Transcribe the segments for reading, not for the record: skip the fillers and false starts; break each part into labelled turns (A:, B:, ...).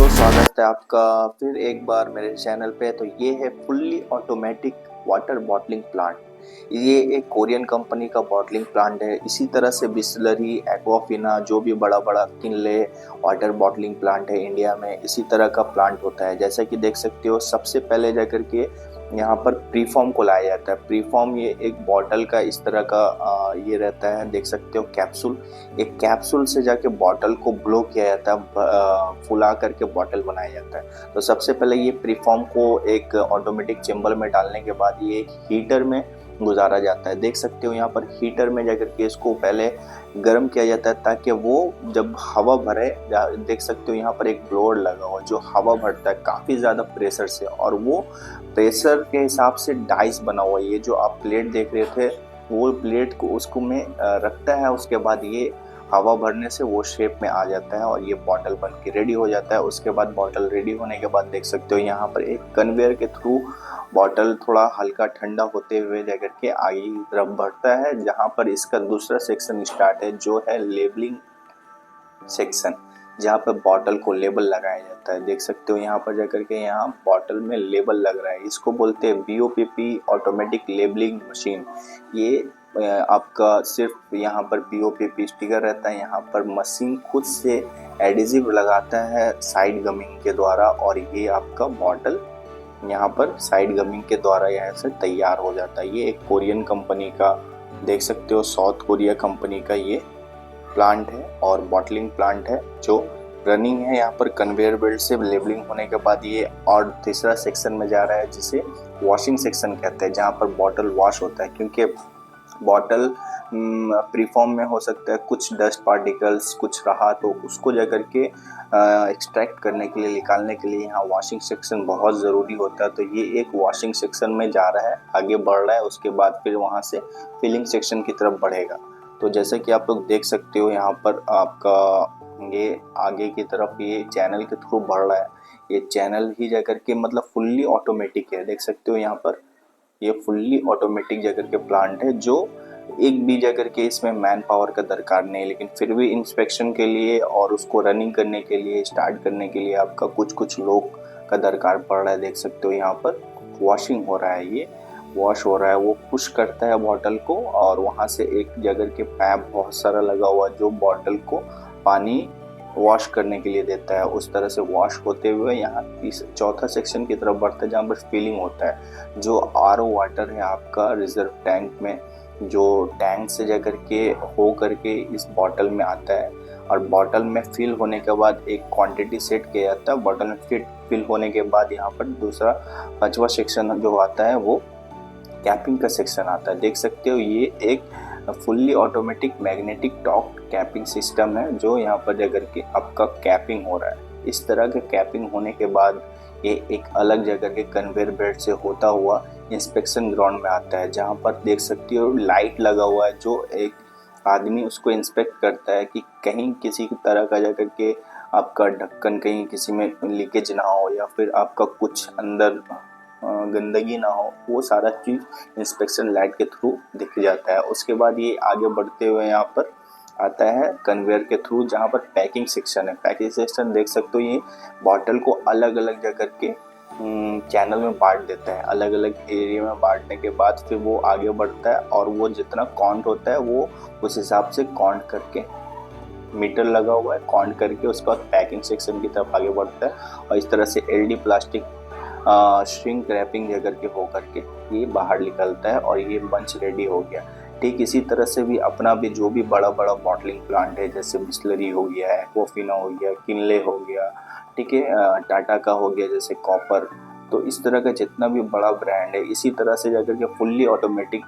A: स्वागत है आपका फिर एक बार मेरे चैनल पे। तो ये है fully automatic water bottling plant. ये एक कोरियन कंपनी का बॉटलिंग प्लांट है। इसी तरह से बिसलरी, एक्वाफिना, जो भी बड़ा बड़ा किनले वाटर बॉटलिंग प्लांट है इंडिया में, इसी तरह का प्लांट होता है। जैसा कि देख सकते हो, सबसे पहले जाकर के यहाँ पर प्रीफॉर्म को लाया जाता है। प्रीफॉर्म ये एक बॉटल का इस तरह का ये रहता है, देख सकते हो कैप्सूल। एक कैप्सूल से जाके बॉटल को ब्लो किया जाता है, फुला करके बॉटल बनाया जाता है। तो सबसे पहले ये प्रीफॉर्म को एक ऑटोमेटिक चेम्बर में डालने के बाद ये एक हीटर में गुजारा जाता है। देख सकते हो यहाँ पर हीटर में जाकर के इसको पहले गर्म किया जाता है, ताकि वो जब हवा भरे, देख सकते हो यहाँ पर एक ब्लोअर लगा हुआ जो हवा भरता है काफ़ी ज़्यादा प्रेशर से, और वो प्रेशर के हिसाब से डाइस बना हुआ है। ये जो आप प्लेट देख रहे थे, वो प्लेट को उसको में रखता है। उसके बाद ये हवा भरने से वो शेप में आ जाता है और ये बॉटल बन के रेडी हो जाता है। उसके बाद बॉटल रेडी होने के बाद देख सकते हो यहाँ पर एक कन्वेयर के थ्रू बॉटल थोड़ा हल्का ठंडा होते हुए जाकर के आगे की तरफ बढ़ता है, जहाँ पर इसका दूसरा सेक्शन स्टार्ट है, जो है लेबलिंग सेक्शन, जहाँ पर बॉटल को लेबल लगाया जाता है। देख सकते हो यहाँ पर जाकर के यहाँ बॉटल में लेबल लग रहा है। इसको बोलते हैं BOPP, ऑटोमेटिक लेबलिंग मशीन। ये आपका सिर्फ यहाँ पर BOPP स्टिकर रहता है। यहाँ पर मशीन खुद से एडिजिव लगाता है साइड गमिंग के द्वारा, और ये आपका बॉटल यहाँ पर साइड गमिंग के द्वारा यहाँ से तैयार हो जाता है। ये एक कोरियन कंपनी का, देख सकते हो साउथ कोरिया कंपनी का ये प्लांट है और बॉटलिंग प्लांट है जो रनिंग है। यहाँ पर कन्वेयर बेल्ट से लेबलिंग होने के बाद ये और तीसरा सेक्शन में जा रहा है, जिसे वॉशिंग सेक्शन कहते हैं, जहाँ पर बॉटल वॉश होता है। क्योंकि बॉटल प्रीफॉर्म में हो सकता है कुछ डस्ट पार्टिकल्स कुछ रहा, तो उसको जाकर के एक्सट्रैक्ट करने के लिए, निकालने के लिए यहाँ वॉशिंग सेक्शन बहुत ज़रूरी होता है। तो ये एक वॉशिंग सेक्शन में जा रहा है, आगे बढ़ रहा है। उसके बाद फिर वहाँ से फिलिंग सेक्शन की तरफ बढ़ेगा। तो जैसे कि आप लोग देख सकते हो यहाँ पर आपका ये आगे की तरफ ये चैनल के थ्रू बढ़ रहा है। ये चैनल ही जाकर के मतलब फुल्ली ऑटोमेटिक है। देख सकते हो यहाँ पर ये फुल्ली ऑटोमेटिक जाकर के प्लांट है, जो एक भी जाकर के इसमें मैन पावर का दरकार नहीं है। लेकिन फिर भी इंस्पेक्शन के लिए और उसको रनिंग करने के लिए, स्टार्ट करने के लिए आपका कुछ लोग का दरकार पड़ रहा है। देख सकते हो यहाँ पर वॉशिंग हो रहा है, ये वॉश हो रहा है। वो पुश करता है बॉटल को, और वहाँ से एक जगह के पैप बहुत सारा लगा हुआ जो बॉटल को पानी वॉश करने के लिए देता है। उस तरह से वॉश होते हुए यहाँ इस चौथा सेक्शन की तरफ बढ़ता है, जहाँ पर फिलिंग होता है। जो RO वाटर है आपका रिजर्व टैंक में, जो टैंक से जाकर के हो करके इस बॉटल में आता है, और बॉटल में फिल होने के बाद एक क्वांटिटी सेट किया जाता है। बॉटल में फिल होने के बाद यहाँ पर दूसरा पांचवा सेक्शन जो आता है वो कैपिंग का सेक्शन आता है। देख सकते हो ये एक fully automatic magnetic top capping system है, जो यहाँ पर जाकर के आपका कैपिंग हो रहा है। इस तरह के कैपिंग होने के बाद ये एक अलग जगह के कन्वेयर बेल्ट से होता हुआ इंस्पेक्शन ग्राउंड में आता है, जहाँ पर देख सकते हो लाइट लगा हुआ है, जो एक आदमी उसको इंस्पेक्ट करता है कि कहीं किसी तरह का जाकर के आपका ढक्कन कहीं किसी में लीकेज ना हो, या फिर आपका कुछ अंदर गंदगी ना हो। वो सारा चीज़ इंस्पेक्शन लाइट के थ्रू दिख जाता है। उसके बाद ये आगे बढ़ते हुए यहाँ पर आता है कन्वेयर के थ्रू, जहाँ पर पैकिंग सेक्शन है। पैकिंग सेक्शन देख सकते हो ये बॉटल को अलग अलग जगह के चैनल में बांट देता है। अलग अलग एरिया में बांटने के बाद फिर वो आगे बढ़ता है, और वो जितना काउंट होता है वो उस हिसाब से काउंट करके, मीटर लगा हुआ है, काउंट करके उसके बाद पैकिंग सेक्शन की तरफ आगे बढ़ता है। और इस तरह से LD प्लास्टिक श्रिंक रैपिंग जगह के होकर के ये बाहर निकलता है, और ये बंच रेडी हो गया। ठीक इसी तरह से भी अपना भी जो भी बड़ा बड़ा बॉटलिंग प्लांट है, जैसे बिस्लरी हो गया, एक्वाफिना हो गया, किनले हो गया, ठीक है, टाटा का हो गया जैसे कॉपर। तो इस तरह का जितना भी बड़ा ब्रांड है, इसी तरह से जाकर के फुल्ली ऑटोमेटिक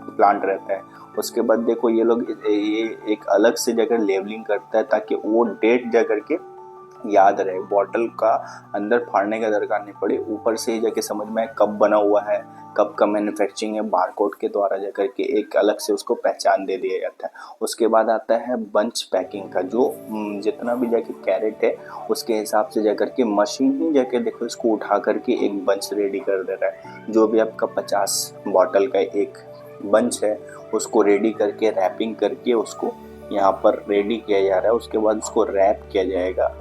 A: प्लांट रहता है। उसके बाद देखो ये लोग ये एक अलग से जगह लेबलिंग करता है, ताकि वो डेट जाकर के याद रहे, बॉटल का अंदर फाड़ने का दरकार नहीं पड़े, ऊपर से ही जाके समझ में कब बना हुआ है, कब का मैन्युफैक्चरिंग है, बारकोड के द्वारा जाकर के एक अलग से उसको पहचान दे दिया जाता है। उसके बाद आता है बंच पैकिंग का, जो जितना भी जाके कैरेट है उसके हिसाब से जाकर के मशीन ही जाके देखो इसको उठा करके एक बंच रेडी कर दे रहा है। जो भी आपका 50 बॉटल का एक बंच है उसको रेडी करके रैपिंग करके उसको यहाँ पर रेडी किया जा रहा है। उसके बाद उसको रैप किया जाएगा,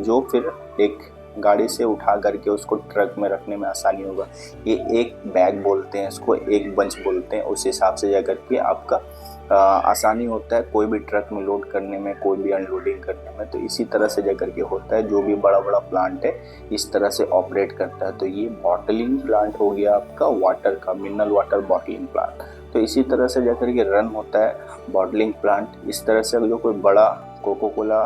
A: जो फिर एक गाड़ी से उठा करके उसको ट्रक में रखने में आसानी होगा। ये एक बैग बोलते हैं इसको, एक बंच बोलते हैं। उस हिसाब से जा करके आपका आसानी होता है कोई भी ट्रक में लोड करने में, कोई भी अनलोडिंग करने में। तो इसी तरह से जा करके होता है। जो भी बड़ा बड़ा प्लांट है इस तरह से ऑपरेट करता है। तो ये बॉटलिंग प्लांट हो गया आपका वाटर का, मिनरल वाटर बॉटलिंग प्लांट। तो इसी तरह से जा करके रन होता है बॉटलिंग प्लांट। इस तरह से जो कोई बड़ा कोको कोला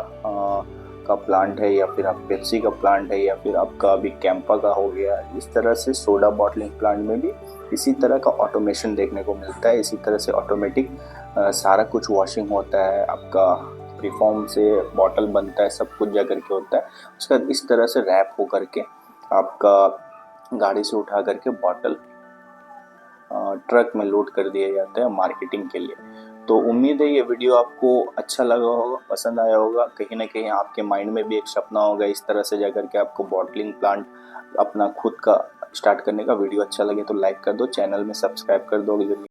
A: का प्लांट है, या फिर आप पेप्सी का प्लांट है, या फिर आपका अभी कैंपा का हो गया, इस तरह से सोडा बॉटलिंग प्लांट में भी इसी तरह का ऑटोमेशन देखने को मिलता है। इसी तरह से ऑटोमेटिक सारा कुछ वॉशिंग होता है, आपका प्रीफॉर्म से बॉटल बनता है, सब कुछ जा करके होता है। उसका इस तरह से रैप हो करके आपका गाड़ी से उठा करके बॉटल ट्रक में लोड कर दिया जाता है मार्केटिंग के लिए। तो उम्मीद है ये वीडियो आपको अच्छा लगा होगा, पसंद आया होगा। कहीं ना कहीं आपके माइंड में भी एक सपना होगा इस तरह से जाकर के आपको बॉटलिंग प्लांट अपना खुद का स्टार्ट करने का। वीडियो अच्छा लगे तो लाइक कर दो, चैनल में सब्सक्राइब कर दो।